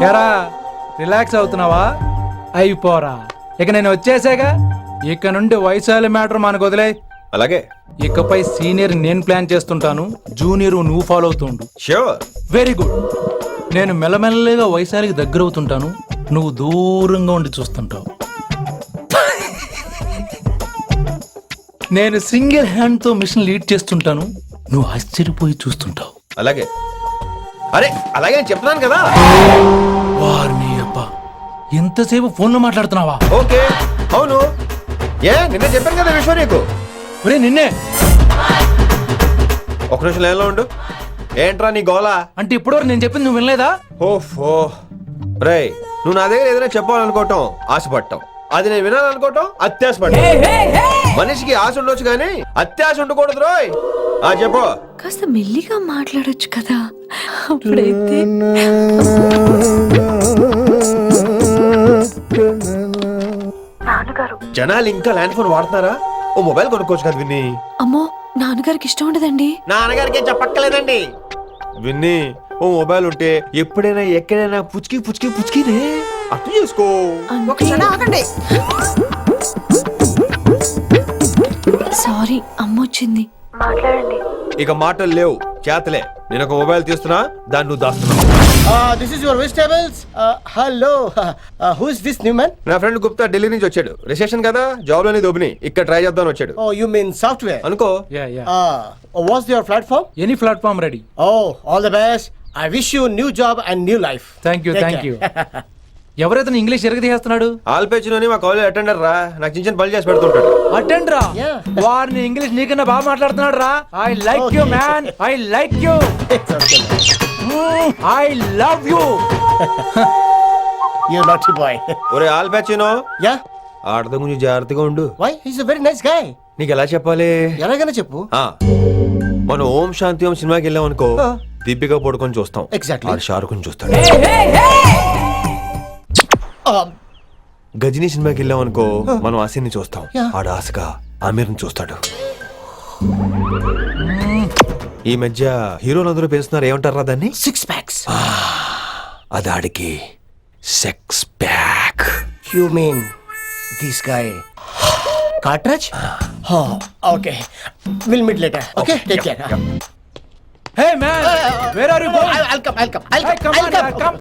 ఎరా రిలాక్స్ అవుతున్నావా? అయిపోరా, ఇక నేను వచ్చేసాగా. ఇక నుండి వయసాల మ్యాటర్ మనకు వదిలే. అలాగే. ఇకపై సీనియర్ నేను ప్లాన్ చేస్తుంటాను, జూనియర్ నువ్వు ఫాలో అవుతుండు. ష్యూర్. Very good. నేను మెల్లమెల్లగా వయసాలికి దగ్గర అవుతుంటాను, నువ్వు దూరంగా ఉండి చూస్తుంటావు. నేను సింగిల్ హ్యాండ్ తో మిషన్ లీడ్ చేస్తుంటాను, నువ్వు ఆశ్చర్యపోయి చూస్తుంటావు. అలాగే. అరే అలాగే అని చెప్తున్నాను కదా. వారిని అబ్బా, ఎంతసేపు ఫోన్లో మాట్లాడుతున్నావా? ఓకే. అవును. నిన్నే చెప్పాను కదా విశ్వ నీకు. ఒరే నిన్నే. ఒక నిమిషం లైన్లో ఉండు. ఏంట్రా నీ గోలా? అంటే ఇప్పటివరకు నేను చెప్పింది నువ్వు వినలేదా? ఓఫో రేయ్, నువ్వు నా దగ్గర ఏదైనా చెప్పాలనుకోవటం ఆశపడటం, అది నేను వినాలనుకోవటం అత్యాశపడటం. మనిషికి ఆశ ఉండొచ్చు కానీ అత్యాశ ఉండకూడదు రోయ్. చెప్పు. కాస్త మెల్లిగా మాట్లాడొచ్చు కదా. అప్పుడైతే జనాలు ఇంకా ల్యాండ్ ఫోన్ వాడుతున్నారా? ఓ మొబైల్ కొనుక్కోవచ్చు కదా విన్ని. అమ్మో, నాన్నగారికి ఇష్టం ఉండదండి. నాన్నగారికి చెప్పక్కర్లేదండి. విన్ని, ఓ మొబైల్ ఉంటే ఎప్పుడైనా ఎక్కడైనా పుచ్చుకి పుచ్చుకి పుచ్చుకినే అర్థం చేసుకో. సారీ, అమ్మ వచ్చింది. మాట్లాడండి. ఇక మాటలు లేవు, చేతలే. నేను ఒక మొబైల్ తీస్తున్నా, దాన్ని నువ్వు దాస్తున్నావు. This is your vegetables. Hello. Who is this new man? నా ఫ్రెండ్ గుప్తా ఢిల్లీ నుంచి వచ్చాడు. రిసెప్షన్ కదా, జాబ్ లోని దొబ్బిని ఇక్కడ ట్రై చేద్దాం వచ్చాడు. Oh, you mean software? అనుకో. What's your platform? Any platform ready. Oh, all the best. I wish you new job and new life. Thank you, Take thank you. care. ఎవరైతే English ఎరగదీస్తున్నాడు? ఆల్పేచినోని మా college attender రా, నాకు చిన్న చిన్న పనులు చేసి పెడుతుంటాడు. అటెండ్ రా. Yeah. వారిని ఇంగ్లీష్ నీకన్నా బాగా మాట్లాడుతున్నాడు రా. I like you man, I like you, It's okay, man. I love you. You naughty boy. ఒరే ఆల్పేచినో, Yeah? ఆడద గురించి జాగ్రత్తగా ఉండు. Why? He's a very nice guy. నీకు ఎలా చెప్పాలి? ఎలాగైనా చెప్పు. మనం ఓం శాంతి ఓం సినిమాకి వెళ్ళాం అనుకో, దీపిక పడుకొని చూస్తాం. Exactly. ఆడు షారుఖ్ చూస్తాడు. గజనీ సినిమాకి వెళ్ళాం అనుకో, మనం ఆసిని చూస్తాం. Yeah. ఆడు ఆశగా ఆమీర్ని చూస్తాడు. ఈ మధ్య హీరోలందరూ పెంచుతున్నారు, ఏమంటారా దాన్ని? 6 packs. అది ఆడికి sex pack. You mean this guy? Cartridge? Oh, okay. We'll meet later. Okay? Take care. Hey man, where are you going? I'll come. Hey, come on, come.